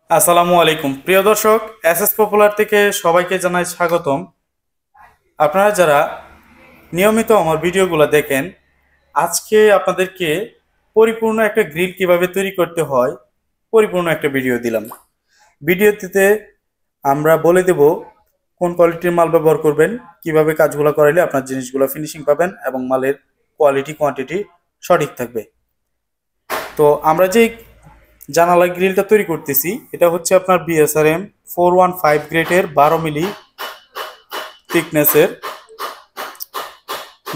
আসসালামু আলাইকুম প্রিয় দর্শক, এসএস পপুলার থেকে সবাইকে জানাই স্বাগতম। আপনারা যারা নিয়মিত আমার ভিডিওগুলো দেখেন, আজকে আপনাদেরকে পরিপূর্ণ একটা গ্রিল কিভাবে তৈরি করতে হয় পরিপূর্ণ একটা ভিডিও দিলাম। ভিডিওটিতে আমরা বলে দেব কোন কোয়ালিটির মাল ব্যবহার করবেন, কিভাবে কাজগুলো করাইলে আপনার জিনিসগুলো ফিনিশিং পাবেন এবং মালের কোয়ালিটি কোয়ান্টিটি সঠিক থাকবে। তো আমরা যে জানালা গ্রিলটা তৈরি করতেছি, এটা হচ্ছে আপনার বিএসআরএম 415 গ্রেডের 12 মিলি থিকনেসের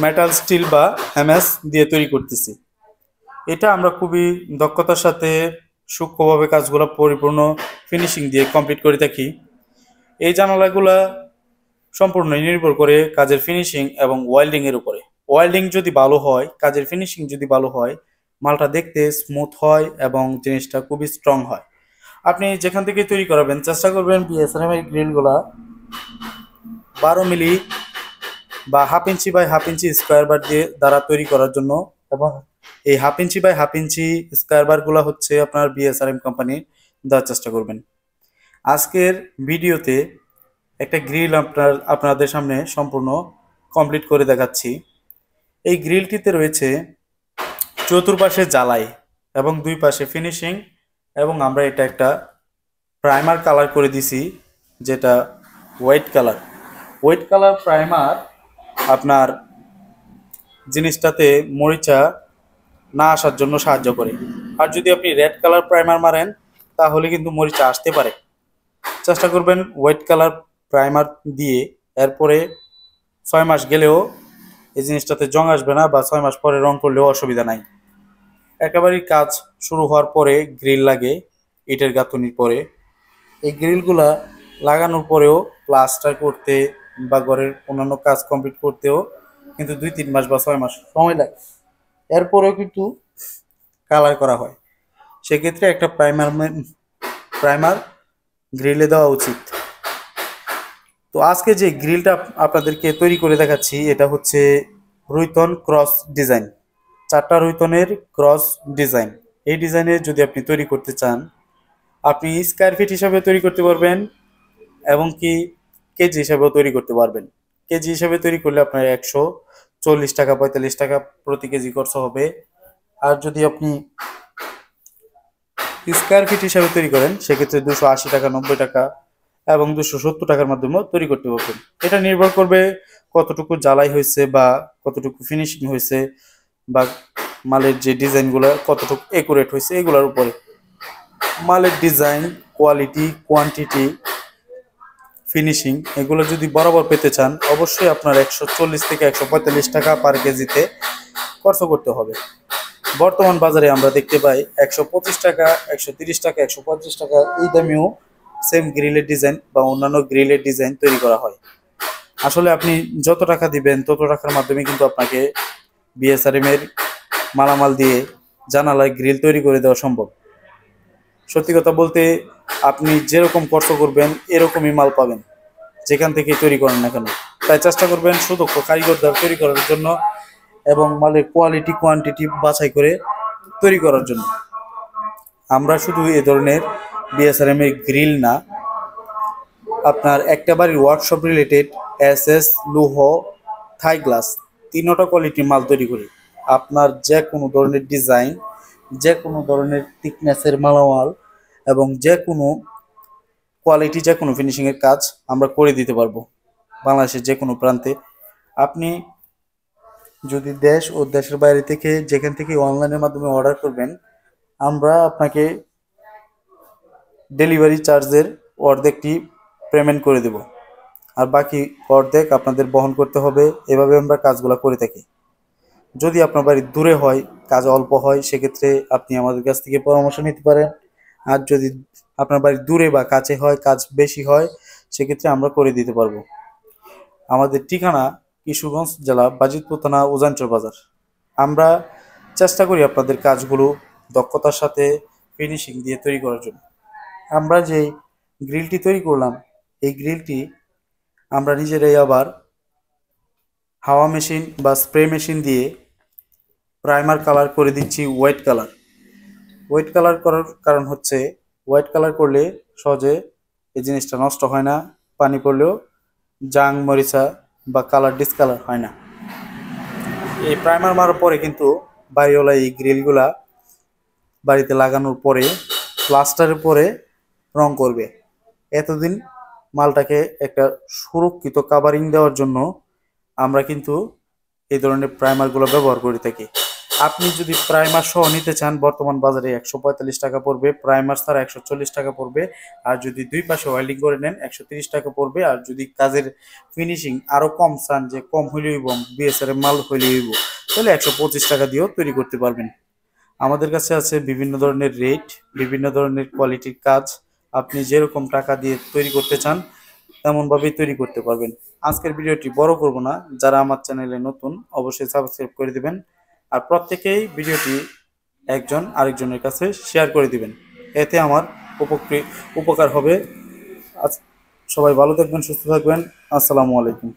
মেটাল স্টিল বা এমএস দিয়ে তৈরি করতেছি। এটা আমরা খুবই দক্ষতার সাথে সূক্ষ্মভাবে কাজগুলো পরিপূর্ণ ফিনিশিং দিয়ে কমপ্লিট করে থাকি। এই জানালাগুলা সম্পূর্ণ নির্ভর করে কাজের ফিনিশিং এবং ওয়েল্ডিং এর উপরে। ওয়েল্ডিং যদি ভালো হয়, কাজের ফিনিশিং যদি ভালো হয়, মালটা দেখতে স্মুথ হয় এবং জিনিসটা খুবই স্ট্রং হয়। আপনি যেখান থেকে তৈরি করাবেন চেষ্টা করবেন বিএসআরএম এর গ্রিলগুলা 12 মিলি বা half inch by half inch square bar দিয়ে দ্বারা তৈরি করার জন্য। এবং এই half inch by half inch square বারগুলো হচ্ছে আপনার বিএসআরএম কোম্পানি দেওয়ার চেষ্টা করবেন। আজকের ভিডিওতে একটা গ্রিল আপনাদের সামনে সম্পূর্ণ কমপ্লিট করে দেখাচ্ছি। এই গ্রিলটিতে রয়েছে চতুর্পাশে জ্বালাই এবং দুই পাশে ফিনিশিং, এবং আমরা এটা একটা প্রাইমার কালার করে দিছি, যেটা white colour. White colour primer আপনার জিনিসটাতে মরিচা না আসার জন্য সাহায্য করে। আর যদি আপনি রেড কালার প্রাইমার মারেন তাহলে কিন্তু মরিচা আসতে পারে। চেষ্টা করবেন হোয়াইট কালার প্রাইমার দিয়ে, এরপরে 6 মাস গেলেও এই জিনিসটাতে জং আসবে না, বা 6 মাস পরে রং করলেও অসুবিধা নাই। একেবারেই কাজ শুরু হওয়ার পরে গ্রিল লাগে, ইটের গাঁথনির পরে। এই গ্রিলগুলা লাগানোর পরেও প্লাস্টার করতে বা ঘরের অন্যান্য কাজ কমপ্লিট করতেও কিন্তু 2-3 মাস বা 6 মাস সময় লাগে। এরপরেও কিন্তু কালার করা হয়। সেক্ষেত্রে একটা প্রাইমার গ্রিলে দেওয়া উচিত। তো আজকে যে গ্রিলটা আপনাদেরকে তৈরি করে দেখাচ্ছি, এটা হচ্ছে রুইতন ক্রস ডিজাইন, 4টা রুইতনের ক্রস ডিজাইন। এই ডিজাইনে যদি আপনি তৈরি করতে চান, আপনি স্কোয়ার ফিট হিসাবে তৈরি করতে পারবেন এবং কি কেজি হিসাবেও তৈরি করতে পারবেন। কেজি হিসাবে তৈরি করলে আপনার 140 টাকা 45 টাকা প্রতি কেজি খরচ হবে। আর যদি আপনি স্কোয়ার ফিট হিসাবে তৈরি করেন সেক্ষেত্রে 280 টাকা 90 টাকা এবং 270 টাকার মাধ্যমেও তৈরি করতে পারবেন। এটা নির্ভর করবে কতটুকু জ্বালাই হয়েছে বা কতটুকু ফিনিশিং হয়েছে, বা মালের যে ডিজাইনগুলো কতটুকু একুরেট হয়েছে এগুলোর উপরে। মালের ডিজাইন, কোয়ালিটি, কোয়ান্টিটি, ফিনিশিং এগুলো যদি বরাবর পেতে চান, অবশ্যই আপনার 140 থেকে 145 টাকা পার কেজিতে খরচ করতে হবে। বর্তমান বাজারে আমরা দেখতে পাই 125 টাকা, 130 টাকা, 135 টাকা এই দামেও সেম গ্রিলের ডিজাইন বা অন্যান্য গ্রিলের ডিজাইন তৈরি করা হয়। আসলে আপনি যত টাকা দিবেন তত টাকার মাধ্যমে কিন্তু আপনাকে বিএসআরএম এর মালামাল দিয়ে জানালায় গ্রিল তৈরি করে দেওয়া সম্ভব। সত্যি কথা বলতে, আপনি যেরকম খরচ করবেন এরকমই মাল পাবেন যেখান থেকে তৈরি করেন না কেন। তাই চেষ্টা করবেন সুদক্ষ কারিগর দ্বারা তৈরি করার জন্য এবং মালের কোয়ালিটি কোয়ান্টিটি বাছাই করে তৈরি করার জন্য। আমরা শুধু এ ধরনের বিএসআরএম এর গ্রিল না, আপনার একটা বাড়ির ওয়ার্কশপ রিলেটেড এসএস, লৌহ, থাই গ্লাস, 3টা কোয়ালিটির মাল তৈরি করি। আপনার যে কোনো ধরনের ডিজাইন, যে কোনো ধরনের থিকনেসের মালামাল এবং যে কোনো কোয়ালিটি, যে কোনো ফিনিশিংয়ের কাজ আমরা করে দিতে পারবো বাংলাদেশের যে কোনো প্রান্তে। আপনি যদি দেশ ও দেশের বাইরে থেকে যেখান থেকে অনলাইনের মাধ্যমে অর্ডার করবেন, আমরা আপনাকে ডেলিভারি চার্জের অর্ধেকটি পেমেন্ট করে দেব, আর বাকি অর্ধেক আপনাদের বহন করতে হবে। এভাবে আমরা কাজগুলো করে থাকি। যদি আপনার বাড়ি দূরে হয়, কাজ অল্প হয়, সেক্ষেত্রে আপনি আমাদের কাছ থেকে পরামর্শ নিতে পারেন। আর যদি আপনার বাড়ি দূরে বা কাছে হয়, কাজ বেশি হয়, সেক্ষেত্রে আমরা করে দিতে পারবো। আমাদের ঠিকানা কিশোরগঞ্জ জেলা বাজিতপুর থানা উজানচর বাজার। আমরা চেষ্টা করি আপনাদের কাজগুলো দক্ষতার সাথে ফিনিশিং দিয়ে তৈরি করার জন্য। আমরা যে গ্রিলটি তৈরি করলাম, এই গ্রিলটি আমরা নিজেরাই আবার হাওয়া মেশিন বা স্প্রে মেশিন দিয়ে প্রাইমার কালার করে দিচ্ছি হোয়াইট কালার। হোয়াইট কালার করার কারণ হচ্ছে হোয়াইট কালার করলে সহজে এই জিনিসটা নষ্ট হয় না, পানি পড়লেও জাং মরিচা বা কালার ডিসকালার হয় না। এই প্রাইমার মারার পরে কিন্তু বাড়িওয়ালা এই গ্রিলগুলা বাড়িতে লাগানোর পরে প্লাস্টারের পরে রং করবে। এতদিন মালটাকে একটা সুরক্ষিত কাভারিং দেওয়ার জন্য আমরা কিন্তু এই ধরনের প্রাইমারগুলো ব্যবহার করে থাকি। আপনি যদি প্রাইমার সহ নিতে চান বর্তমান বাজারে 145 টাকা পড়বে, প্রাইমার ছাড়া 140 টাকা পড়বে। আর যদি দুই পাশে ওয়েল্ডিং করে নেন 130 টাকা পড়বে। আর যদি কাজের ফিনিশিং আরো কম চান, যে কম হইলেই বিএসআর মাল হইলেই তাহলে 125 টাকা দিয়েও তৈরি করতে পারবেন। আমাদের কাছে আছে বিভিন্ন ধরনের রেট, বিভিন্ন ধরনের কোয়ালিটির কাজ। আপনি যেরকম টাকা দিয়ে তৈরি করতে চান তেমনভাবেই তৈরি করতে পারবেন। আজকের ভিডিওটি বড় করব না, যারা আমার চ্যানেলে নতুন অবশ্যই সাবস্ক্রাইব করে দিবেন। আর প্রত্যেকেই ভিডিওটি একজন আরেকজনের কাছে শেয়ার করে দিবেন, এতে আমার উপকার হবে। সবাই ভালো থাকবেন, সুস্থ থাকবেন। আসসালামু আলাইকুম।